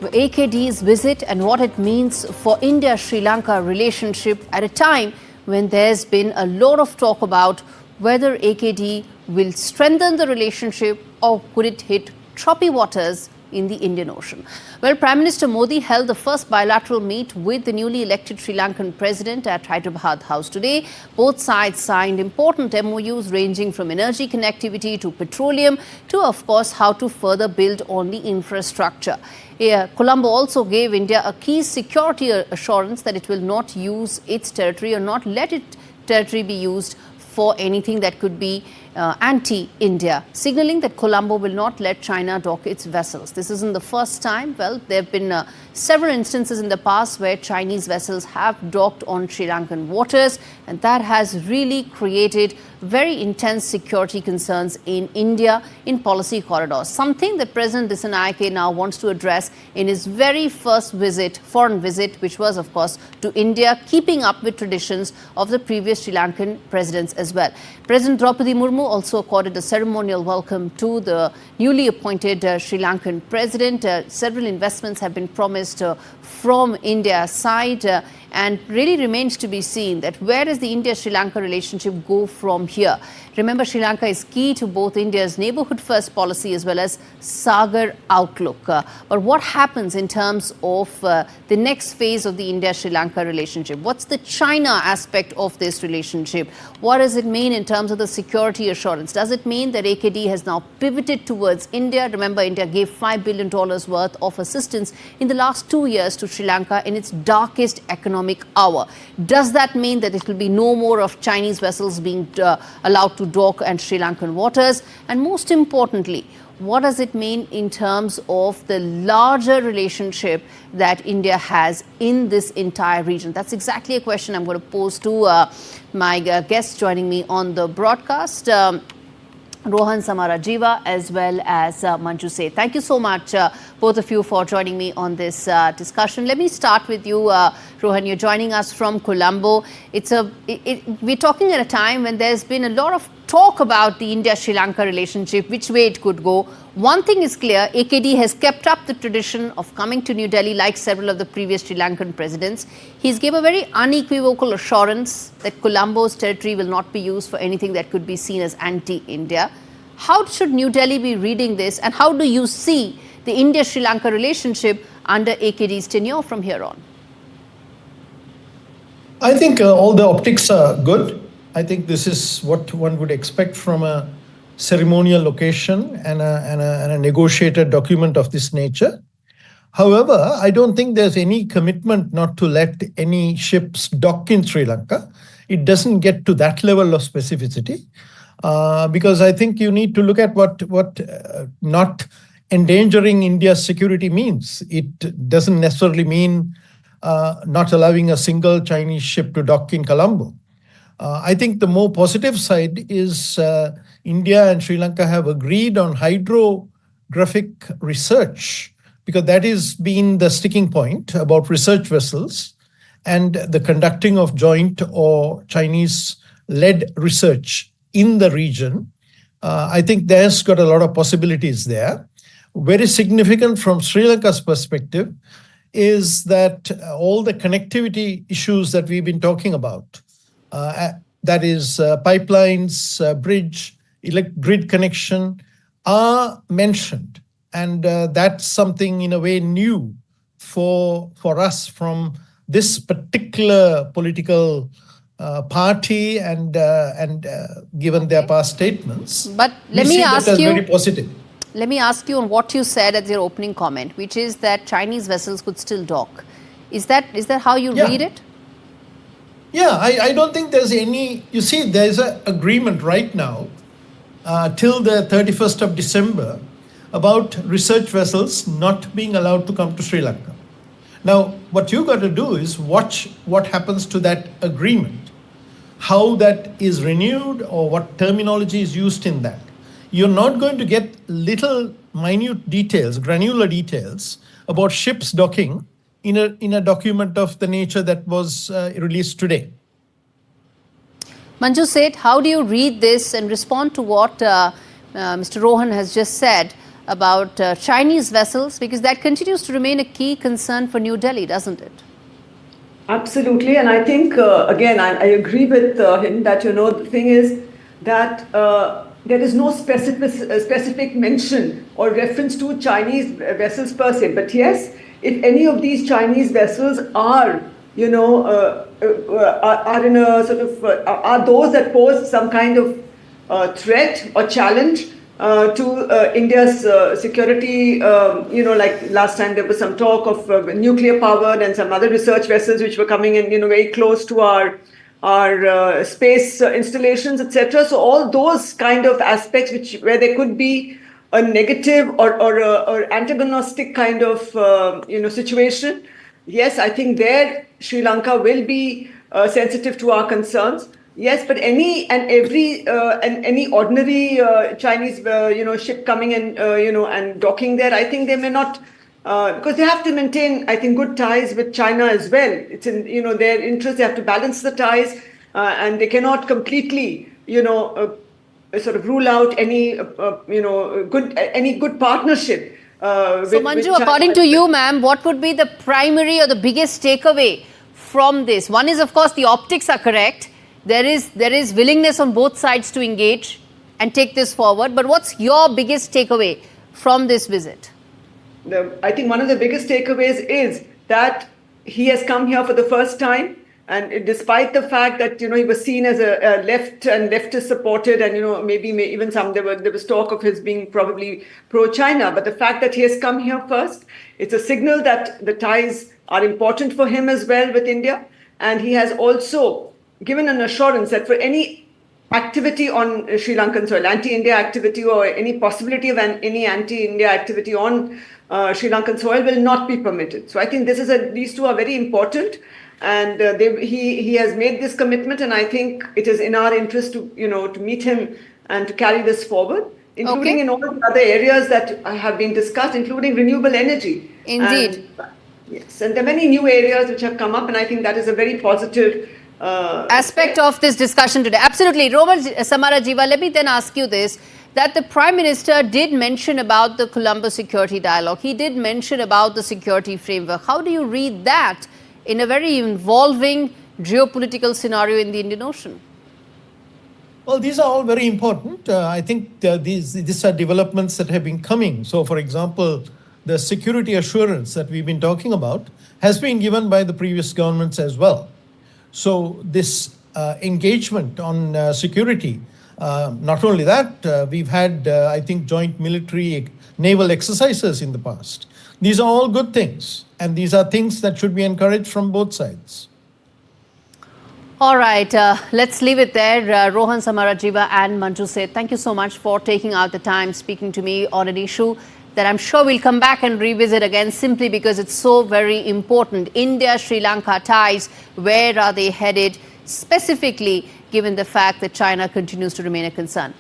AKD's visit and what it means for India-Sri Lanka relationship at a time when there's been a lot of talk about whether AKD will strengthen the relationship or could it hit choppy waters in the Indian Ocean. Well, Prime Minister Modi held the first bilateral meet with the newly elected Sri Lankan president at Hyderabad House today. Both sides signed important MOUs ranging from energy connectivity to petroleum to, of course, how to further build on the infrastructure. Colombo also gave India a key security assurance that it will not use its territory or not let its territory be used for anything that could be anti-India, signalling that Colombo will not let China dock its vessels. This isn't the first time. Well, there have been several instances in the past where Chinese vessels have docked on Sri Lankan waters, and that has really created very intense security concerns in India in policy corridors, something that President Dissanayake now wants to address in his very first foreign visit, which was, of course, to India, keeping up with traditions of the previous Sri Lankan presidents as well. President Dwivedi Murmu also accorded a ceremonial welcome to the newly appointed Sri Lankan president. Several investments have been promised from India's side and really remains to be seen that where does the India-Sri Lanka relationship go from here? Remember, Sri Lanka is key to both India's neighbourhood first policy as well as Sagar outlook. But what happens in terms of the next phase of the India-Sri Lanka relationship? What's the China aspect of this relationship? What does it mean in terms of the security assurance? Does it mean that AKD has now pivoted towards India? Remember, India gave $5 billion worth of assistance in the last 2 years to Sri Lanka in its darkest economic hour. Does that mean that it will be no more of Chinese vessels being allowed to dock and Sri Lankan waters? And most importantly, what does it mean in terms of the larger relationship that India has in this entire region? That's exactly a question I'm going to pose to my guests joining me on the broadcast. Rohan Samarajiva as well as Manju Seth. Thank you so much, both of you, for joining me on this discussion. Let me start with you, Rohan. You're joining us from Colombo. We're talking at a time when there's been a lot of talk about the India-Sri Lanka relationship, which way it could go. One thing is clear, AKD has kept up the tradition of coming to New Delhi like several of the previous Sri Lankan presidents. He's gave a very unequivocal assurance that Colombo's territory will not be used for anything that could be seen as anti-India. How should New Delhi be reading this, and how do you see the India-Sri Lanka relationship under AKD's tenure from here on? I think all the optics are good. I think this is what one would expect from a ceremonial occasion and a negotiated document of this nature. However, I don't think there's any commitment not to let any ships dock in Sri Lanka. It doesn't get to that level of specificity because I think you need to look at what not endangering India's security means. It doesn't necessarily mean not allowing a single Chinese ship to dock in Colombo. I think the more positive side is India and Sri Lanka have agreed on hydrographic research, because that has been the sticking point about research vessels and the conducting of joint or Chinese-led research in the region. I think there's got a lot of possibilities there. Very significant from Sri Lanka's perspective is that all the connectivity issues that we've been talking about, that is pipelines, bridge, grid connection, are mentioned. And that's something in a way new for us from this particular political party and given their past statements. But let me ask you, very positive. Let me ask you on what you said at your opening comment, which is that Chinese vessels could still dock. Is that how you read it? Yeah, I don't think there's any, you see, there's an agreement right now till the 31st of December about research vessels not being allowed to come to Sri Lanka. Now, what you got to do is watch what happens to that agreement, how that is renewed or what terminology is used in that. You're not going to get little minute details, granular details about ships docking in a document of the nature that was released today. Manju Seth, how do you read this and respond to what Mr. Rohan has just said about Chinese vessels, because that continues to remain a key concern for New Delhi, doesn't it? Absolutely, and I think again I agree with him that the thing is that there is no specific mention or reference to Chinese vessels per se. But yes, if any of these Chinese vessels are are in a sort of are those that pose some kind of threat or challenge to India's security, like last time there was some talk of nuclear powered and some other research vessels which were coming in, very close to our space installations, etc. So all those kind of aspects where there could be a negative or antagonistic kind of situation. Yes, I think there Sri Lanka will be sensitive to our concerns. Yes, but any and every and any ordinary Chinese ship coming in and docking there, I think they may not, because they have to maintain, I think, good ties with China as well. It's in their interest. They have to balance the ties, and they cannot completely sort of rule out any good partnership. So Manju, according to you, ma'am, what would be the primary or the biggest takeaway from this? One is, of course, the optics are correct. There is willingness on both sides to engage and take this forward. But what's your biggest takeaway from this visit? I think one of the biggest takeaways is that he has come here for the first time. And despite the fact that, he was seen as a left and leftist supported, and, maybe even there was talk of his being probably pro-China. But the fact that he has come here first, it's a signal that the ties are important for him as well with India. And he has also given an assurance that for any activity on Sri Lankan soil, anti-India activity or any possibility of any anti-India activity on Sri Lankan soil will not be permitted. So I think these two are very important. And he has made this commitment, and I think it is in our interest to meet him and to carry this forward, including in all the other areas that have been discussed, including renewable energy. Indeed. Yes, and there are many new areas which have come up, and I think that is a very positive aspect of this discussion today. Absolutely. Rohan Samarajiva, let me then ask you this, that the Prime Minister did mention about the Colombo security dialogue. He did mention about the security framework. How do you read that in a very involving geopolitical scenario in the Indian Ocean? Well, these are all very important. I think these are developments that have been coming. So, for example, the security assurance that we've been talking about has been given by the previous governments as well. So this engagement on security, not only that, we've had, I think, joint military naval exercises in the past. These are all good things, and these are things that should be encouraged from both sides. All right, let's leave it there. Rohan Samarajiva and Manju Seth, thank you so much for taking out the time speaking to me on an issue that I'm sure we'll come back and revisit again, simply because it's so very important. India-Sri Lanka ties, where are they headed, specifically given the fact that China continues to remain a concern?